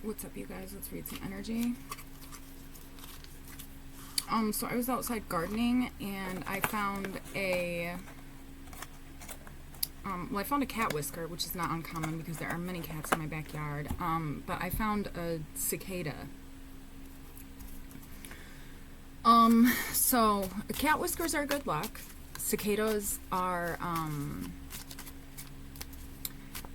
What's up, you guys? Let's read some energy. So I was outside gardening and I found I found a cat whisker, which is not uncommon because there are many cats in my backyard. But I found a cicada. So cat whiskers are good luck. Cicadas are,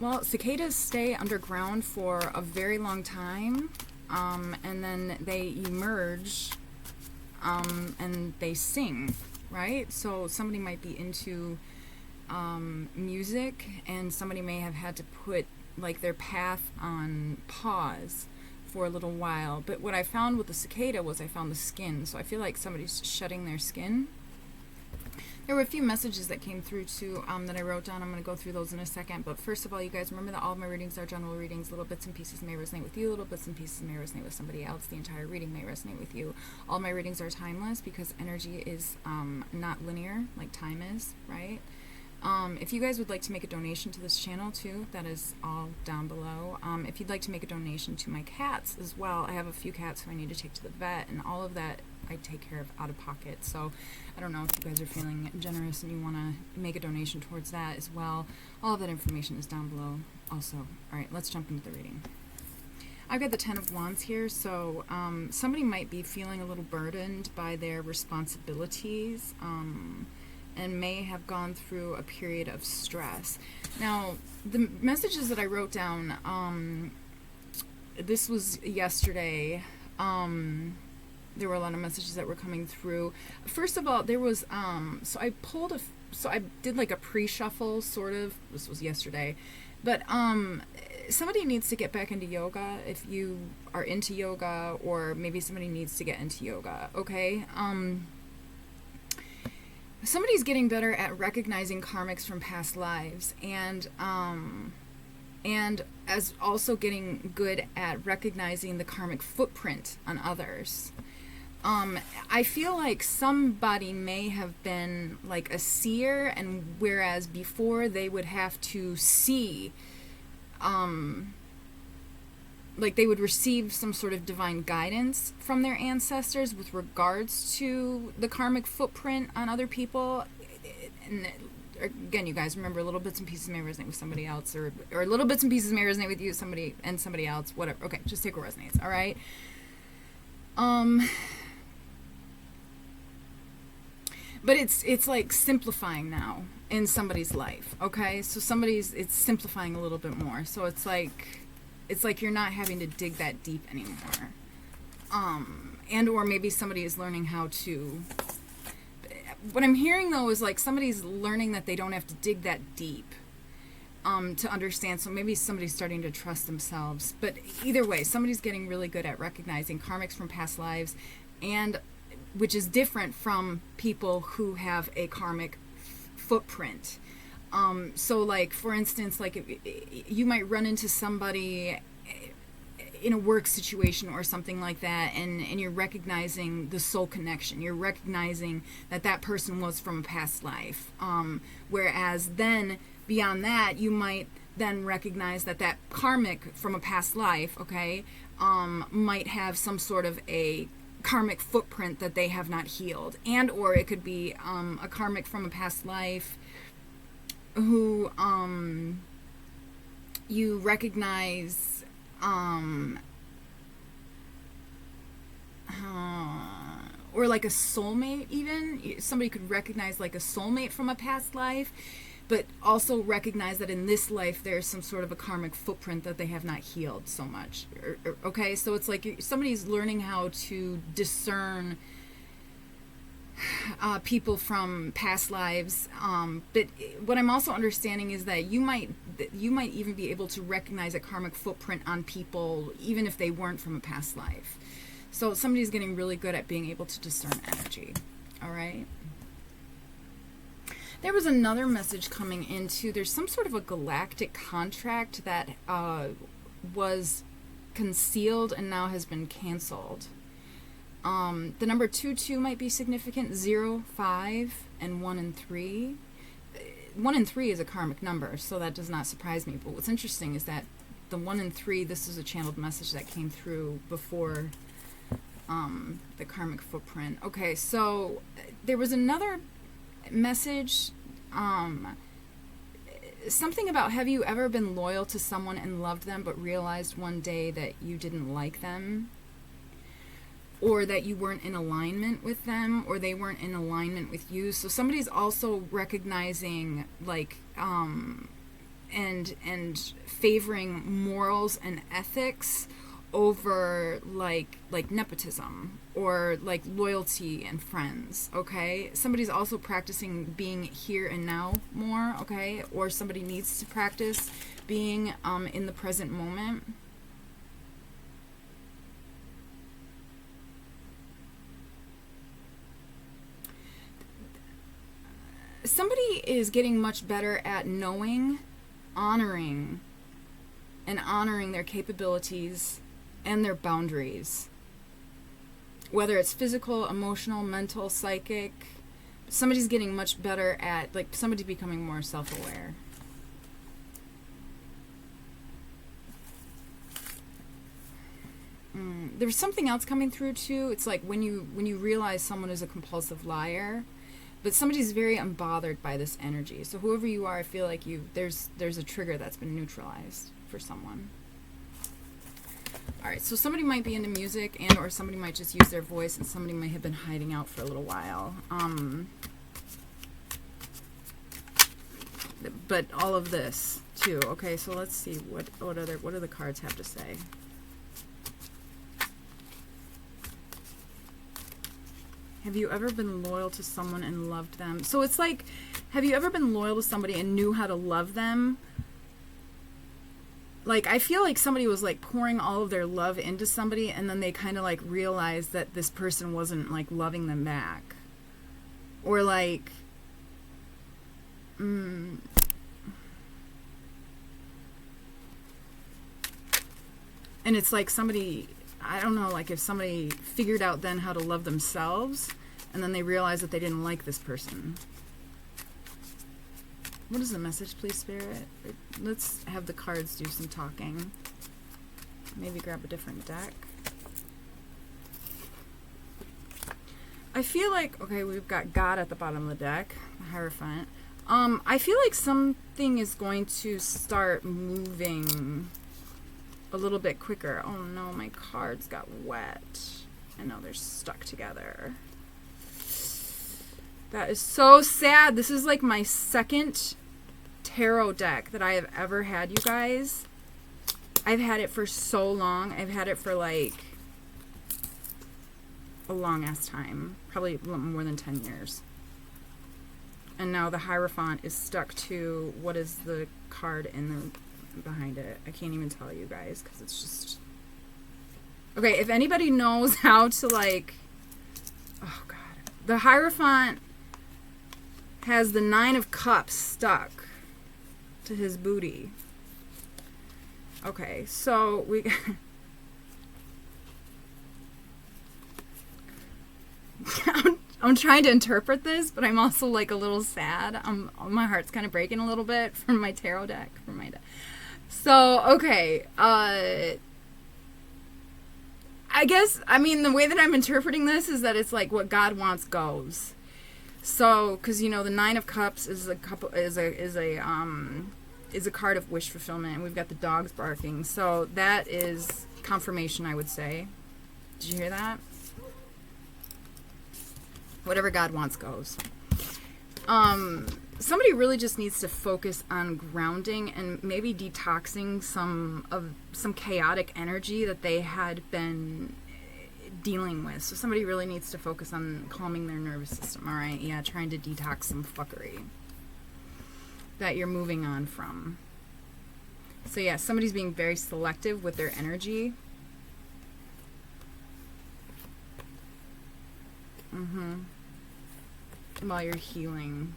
well, cicadas stay underground for a very long time, and then they emerge, and they sing, right? So somebody might be into music, and somebody may have had to put like their path on pause for a little while. But what I found with the cicada was I found the skin, so I feel like somebody's shedding their skin. There were a few messages that came through too that I wrote down. I'm going to go through those in a second. But first of all, you guys remember that all of my readings are general readings. Little bits and pieces may resonate with you. Little bits and pieces may resonate with somebody else. The entire reading may resonate with you. All my readings are timeless because energy is not linear like time is, right? If you guys would like to make a donation to this channel too, that is all down below. If you'd like to make a donation to my cats as well, I have a few cats who I need to take to the vet, and all of that I take care of out of pocket. So I don't know if you guys are feeling generous and you want to make a donation towards that as well. All of that information is down below also. All right, let's jump into the reading. I've got the 10 of Wands here, so somebody might be feeling a little burdened by their responsibilities, and may have gone through a period of stress. Now, the messages that I wrote down, this was yesterday. There were a lot of messages that were coming through. First of all, there was, so I did like a pre-shuffle, sort of. This was yesterday. But somebody needs to get back into yoga if you are into yoga, or maybe somebody needs to get into yoga, okay? Somebody's getting better at recognizing karmics from past lives, and as also getting good at recognizing the karmic footprint on others. I feel like somebody may have been like a seer, and whereas before they would have to see, like they would receive some sort of divine guidance from their ancestors with regards to the karmic footprint on other people. And again, you guys remember, little bits and pieces may resonate with somebody else, or little bits and pieces may resonate with you, somebody else, whatever. Okay, just take what resonates, all right? But it's like simplifying now in somebody's life, okay? So it's simplifying a little bit more. So it's like you're not having to dig that deep anymore. And or maybe somebody is learning how to, what I'm hearing though is like somebody's learning that they don't have to dig that deep to understand. So maybe somebody's starting to trust themselves. But either way, somebody's getting really good at recognizing karmics from past lives, and which is different from people who have a karmic footprint. So like, for instance, like you might run into somebody in a work situation or something like that, and you're recognizing the soul connection. You're recognizing that that person was from a past life. Whereas then beyond that, you might then recognize that that karmic from a past life, okay, might have some sort of a karmic footprint that they have not healed. And or it could be a karmic from a past life who you recognize or like a soulmate. Even somebody could recognize like a soulmate from a past life, but also recognize that in this life there's some sort of a karmic footprint that they have not healed so much. Okay, so it's like somebody's learning how to discern people from past lives, but what I'm also understanding is that you might even be able to recognize a karmic footprint on people even if they weren't from a past life. So somebody's getting really good at being able to discern energy. All right. There was another message coming into, there's some sort of a galactic contract that was concealed and now has been canceled. The number 22 might be significant. 0, 5, and 1 and 3. 1 and 3 is a karmic number, so that does not surprise me. But what's interesting is that the 1 and 3, this is a channeled message that came through before the karmic footprint. Okay, so there was another message, something about, have you ever been loyal to someone and loved them but realized one day that you didn't like them, or that you weren't in alignment with them, or they weren't in alignment with you? So somebody's also recognizing, like, and favoring morals and ethics over like nepotism or like loyalty and friends. Okay, somebody's also practicing being here and now more. Okay, or somebody needs to practice being in the present moment. Somebody is getting much better at knowing, honoring their capabilities and their boundaries. Whether it's physical, emotional, mental, psychic, somebody's getting much better at, like, somebody's becoming more self-aware. There's something else coming through too. It's like when you realize someone is a compulsive liar, but somebody's very unbothered by this energy. So whoever you are, I feel like there's a trigger that's been neutralized for someone. All right, so somebody might be into music, and or somebody might just use their voice, and somebody may have been hiding out for a little while. But all of this too. Okay, so let's see what do the cards have to say. Have you ever been loyal to someone and loved them? So it's like, have you ever been loyal to somebody and knew how to love them? Like, I feel like somebody was like pouring all of their love into somebody, and then they kind of like realized that this person wasn't like loving them back. Or like, and it's like somebody, I don't know, like if somebody figured out then how to love themselves, and then they realized that they didn't like this person. What is the message, please, Spirit? Let's have the cards do some talking. Maybe grab a different deck. I feel like, okay, we've got God at the bottom of the deck, the Hierophant. I feel like something is going to start moving a little bit quicker. Oh no, my cards got wet. I know they're stuck together. That is so sad. This is like my second tarot deck that I have ever had, you guys. I've had it for so long. I've had it for like a long ass time, probably more than 10 years. And now the Hierophant is stuck to what is the card in the behind it. I can't even tell you guys because it's just okay. If anybody knows how to, like, oh god, the Hierophant has the 9 of Cups stuck to his booty. Okay, so we I'm trying to interpret this, but I'm also like a little sad. My heart's kind of breaking a little bit from my tarot deck, from my deck. So, okay, I guess, I mean, the way that I'm interpreting this is that it's like what God wants goes. So, because you know, the 9 of Cups is a card of wish fulfillment, and we've got the dogs barking. So that is confirmation, I would say. Did you hear that? Whatever God wants goes. Somebody really just needs to focus on grounding and maybe detoxing some chaotic energy that they had been dealing with. So somebody really needs to focus on calming their nervous system, all right? Yeah, trying to detox some fuckery that you're moving on from. So yeah, somebody's being very selective with their energy. While you're healing.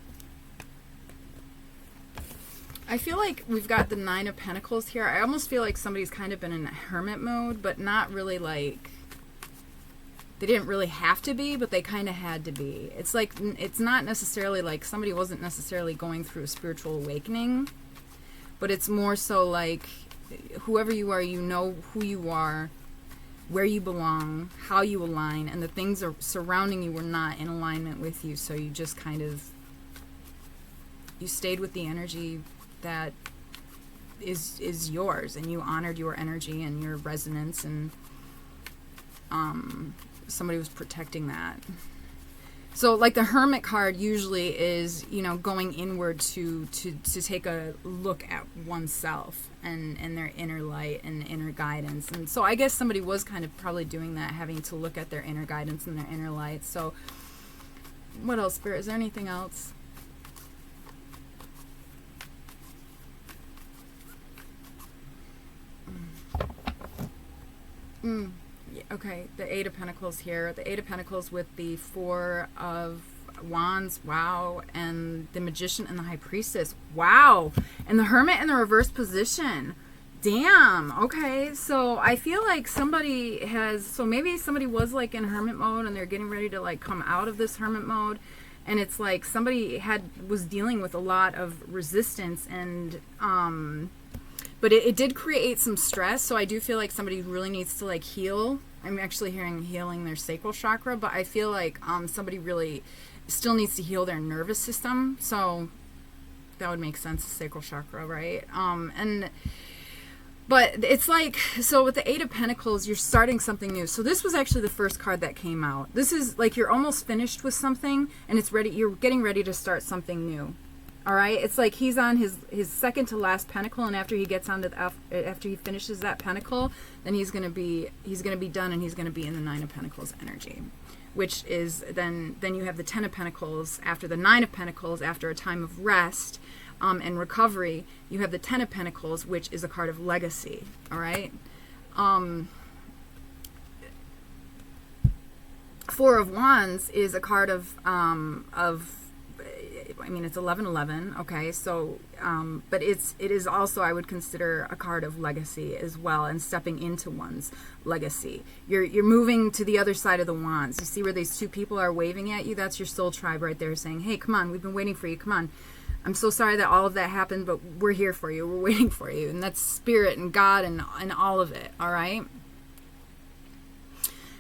I feel like we've got the 9 of Pentacles here. I almost feel like somebody's kind of been in hermit mode, but not really like, they didn't really have to be, but they kind of had to be. It's like, it's not necessarily like somebody wasn't necessarily going through a spiritual awakening, but it's more so like whoever you are, you know who you are, where you belong, how you align, and the things are surrounding you were not in alignment with you, so you just kind of, you stayed with the energy that is yours, and you honored your energy and your resonance, and somebody was protecting that. So like the Hermit card usually is, you know, going inward to take a look at oneself and their inner light and inner guidance. And so I guess somebody was kind of probably doing that, having to look at their inner guidance and their inner light. So what else, Spirit? Is there anything else? Okay, the Eight of Pentacles here. The Eight of Pentacles with the Four of Wands, wow, and the Magician and the High Priestess, wow, and the Hermit in the reverse position. Damn, okay, so I feel like somebody has, so maybe somebody was like in Hermit mode and they're getting ready to like come out of this Hermit mode, and it's like somebody was dealing with a lot of resistance, and but it did create some stress, so I do feel like somebody really needs to like heal. I'm actually hearing healing their sacral chakra, but I feel like somebody really still needs to heal their nervous system, so that would make sense, the sacral chakra, right? But it's like, so with the Eight of Pentacles, you're starting something new. So this was actually the first card that came out. This is like you're almost finished with something, and it's ready. You're getting ready to start something new. All right, it's like he's on his second to last pentacle, and after he gets onto after he finishes that pentacle, then he's gonna be done, and he's gonna be in the Nine of Pentacles energy, which is then you have the Ten of Pentacles after the Nine of Pentacles, after a time of rest and recovery. You have the Ten of Pentacles, which is a card of legacy. All right. Four of Wands is a card of I mean, it's 1111, okay, so, but it is also, I would consider, a card of legacy as well, and stepping into one's legacy. You're moving to the other side of the wands. You see where these two people are waving at you? That's your soul tribe right there saying, hey, come on, we've been waiting for you, come on. I'm so sorry that all of that happened, but we're here for you, we're waiting for you, and that's Spirit and God and all of it, all right?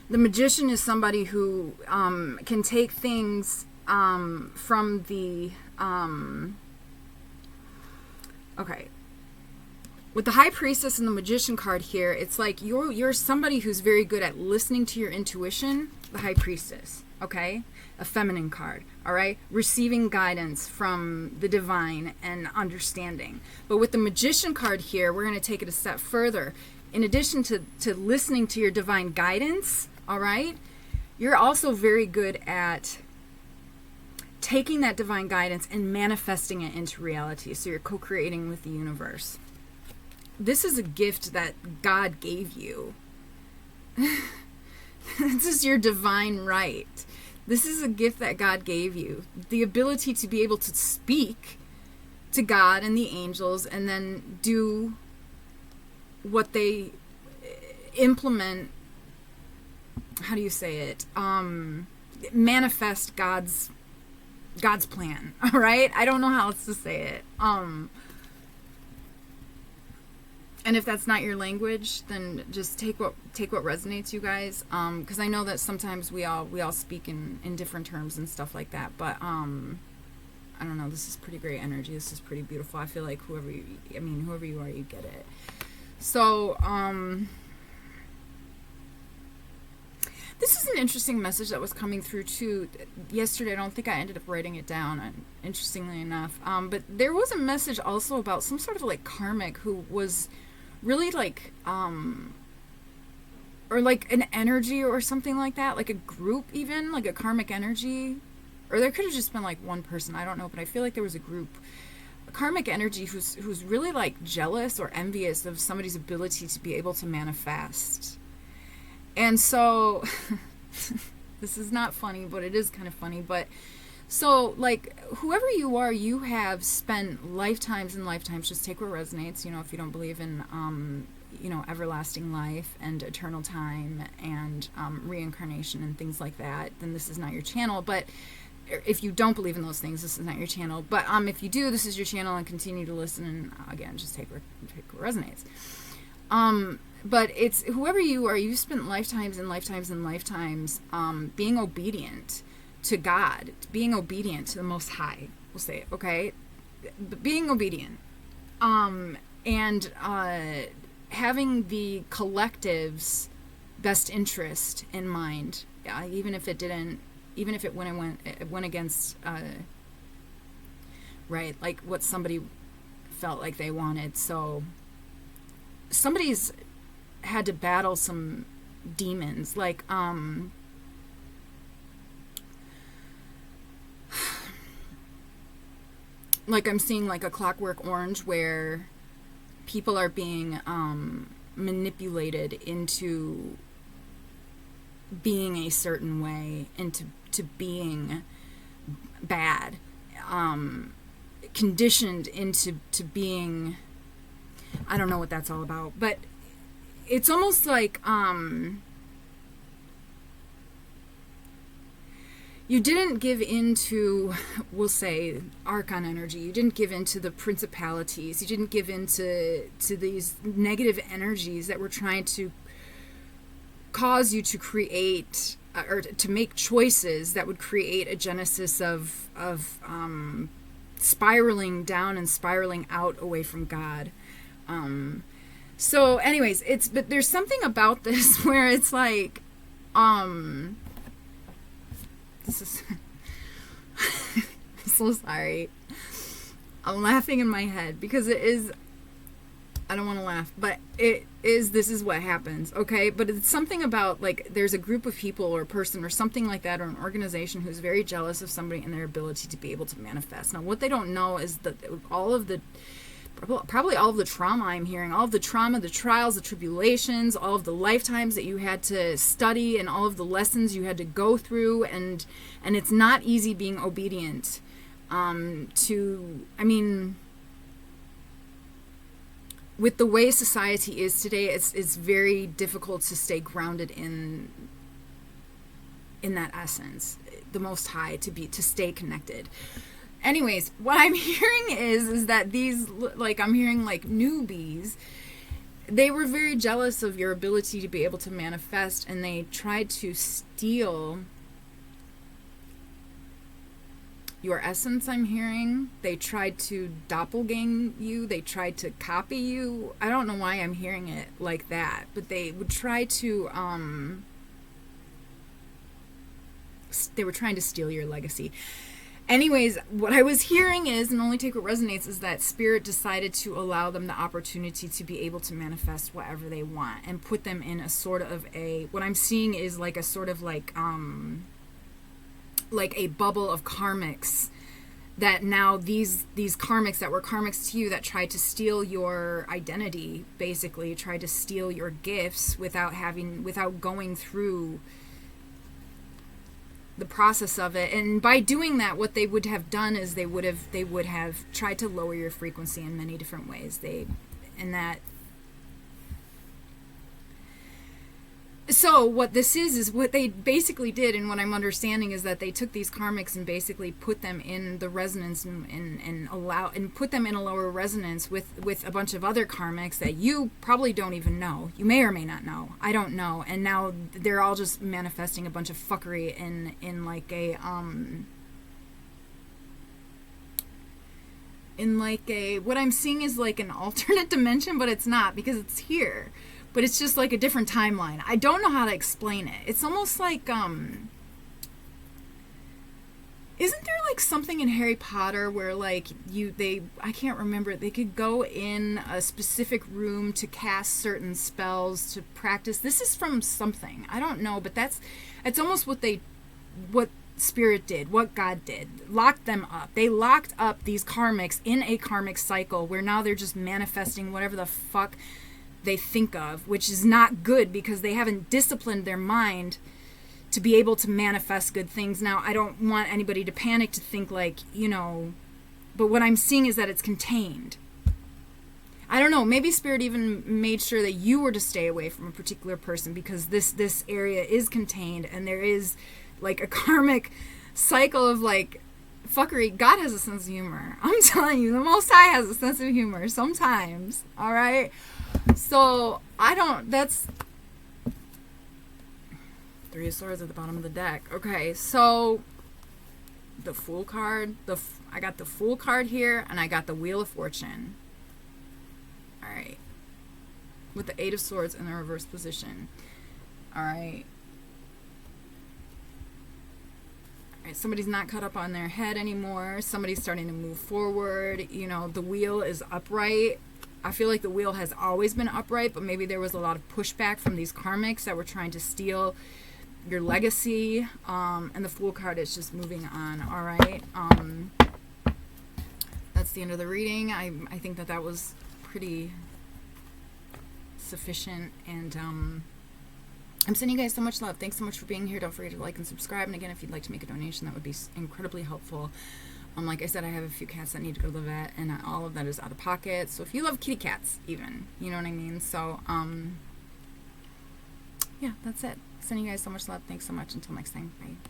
The Magician is somebody who can take things from the okay, with the High Priestess and the Magician card here, it's like you're somebody who's very good at listening to your intuition. The High Priestess, okay, a feminine card, all right, receiving guidance from the divine and understanding. But with the Magician card here, we're going to take it a step further. In addition to listening to your divine guidance, all right, you're also very good at taking that divine guidance and manifesting it into reality. So you're co-creating with the universe. This is a gift that God gave you. This is your divine right. This is a gift that God gave you. The ability to be able to speak to God and the angels and then do what they implement. How do you say it? Manifest God's plan, all right? I don't know how else to say it. And if that's not your language, then just take what resonates, you guys. Because I know that sometimes we all speak in different terms and stuff like that. But I don't know. This is pretty great energy. This is pretty beautiful. I feel like whoever you are, you get it. So this is an interesting message that was coming through too yesterday. I don't think I ended up writing it down, interestingly enough. But there was a message also about some sort of like karmic who was really like, or like an energy or something like that, like a group even, like a karmic energy. Or there could have just been like one person, I don't know, but I feel like there was a group, a karmic energy who's really like jealous or envious of somebody's ability to be able to manifest. And so, this is not funny, but it is kind of funny. But so, like, whoever you are, you have spent lifetimes and lifetimes. Just take what resonates. You know, if you don't believe in, everlasting life and eternal time and reincarnation and things like that, then this is not your channel. But if you don't believe in those things, this is not your channel. But if you do, this is your channel, and continue to listen. And again, just take what resonates. But it's whoever you are. You spent lifetimes and lifetimes and lifetimes being obedient to God, being obedient to the Most High. We'll say it, okay? Being obedient, and having the collective's best interest in mind, even if it went against, right, like what somebody felt like they wanted. So somebody's had to battle some demons, like I'm seeing like a Clockwork Orange, where people are being manipulated into being a certain way, into being bad, conditioned into being, I don't know what that's all about, but it's almost like you didn't give into, we'll say, archon energy. You didn't give into the principalities. You didn't give into these negative energies that were trying to cause you to create or to make choices that would create a genesis of spiraling down and spiraling out away from God. So anyways, but there's something about this where it's like, this is, I'm so sorry. I'm laughing in my head because it is, I don't want to laugh, but this is what happens, okay? But it's something about, like, there's a group of people or a person or something like that, or an organization who's very jealous of somebody and their ability to be able to manifest. Now, what they don't know is that probably all of the trauma I'm hearing, all of the trauma, the trials, the tribulations, all of the lifetimes that you had to study, and all of the lessons you had to go through, and it's not easy being obedient with the way society is today, it's very difficult to stay grounded in that essence, the Most High, to stay connected. Anyways, what I'm hearing is that these, like, I'm hearing like newbies, they were very jealous of your ability to be able to manifest, and they tried to steal your essence. I'm hearing they tried to doppelgang you, they tried to copy you. I don't know why I'm hearing it like that, but they would try to they were trying to steal your legacy. Anyways, what I was hearing is, and only take what resonates, is that Spirit decided to allow them the opportunity to be able to manifest whatever they want, and put them in a sort of what I'm seeing is like a sort of like a bubble of karmics, that now these karmics that were karmics to you, that tried to steal your identity, basically tried to steal your gifts without going through the process of it. And by doing that, what they would have done is they would have tried to lower your frequency in many different ways. So what this is what they basically did, and what I'm understanding is that they took these karmics and basically put them in the resonance and put them in a lower resonance with a bunch of other karmics that you probably don't even know. You may or may not know. I don't know. And now they're all just manifesting a bunch of fuckery in like a what I'm seeing is like an alternate dimension, but it's not, because it's here. But it's just like a different timeline. I don't know how to explain it. It's almost like, isn't there like something in Harry Potter where like I can't remember, they could go in a specific room to cast certain spells, to practice. This is from something. I don't know, but it's almost what Spirit did, what God did. Locked them up. They locked up these karmics in a karmic cycle where now they're just manifesting whatever the fuck they think of, which is not good, because they haven't disciplined their mind to be able to manifest good things. Now, I don't want anybody to panic to think like, but what I'm seeing is that it's contained. I don't know, maybe Spirit even made sure that you were to stay away from a particular person, because this area is contained, and there is like a karmic cycle of like fuckery. God has a sense of humor. I'm telling you, the Most High has a sense of humor sometimes. All right. So that's Three of Swords at the bottom of the deck. Okay, so the Fool card, I got the Fool card here, and I got the Wheel of Fortune. All right, with the Eight of Swords in the reverse position. All right. Somebody's not caught up on their head anymore. Somebody's starting to move forward. You know, the wheel is upright. I feel like the wheel has always been upright, but maybe there was a lot of pushback from these karmics that were trying to steal your legacy. And the Fool card is just moving on. All right. That's the end of the reading. I think that was pretty sufficient. And I'm sending you guys so much love. Thanks so much for being here. Don't forget to like and subscribe. And again, if you'd like to make a donation, that would be incredibly helpful. Like I said, I have a few cats that need to go to the vet, and all of that is out of pocket. So if you love kitty cats, even, you know what I mean? So, yeah, that's it. Sending you guys so much love. Thanks so much. Until next time. Bye.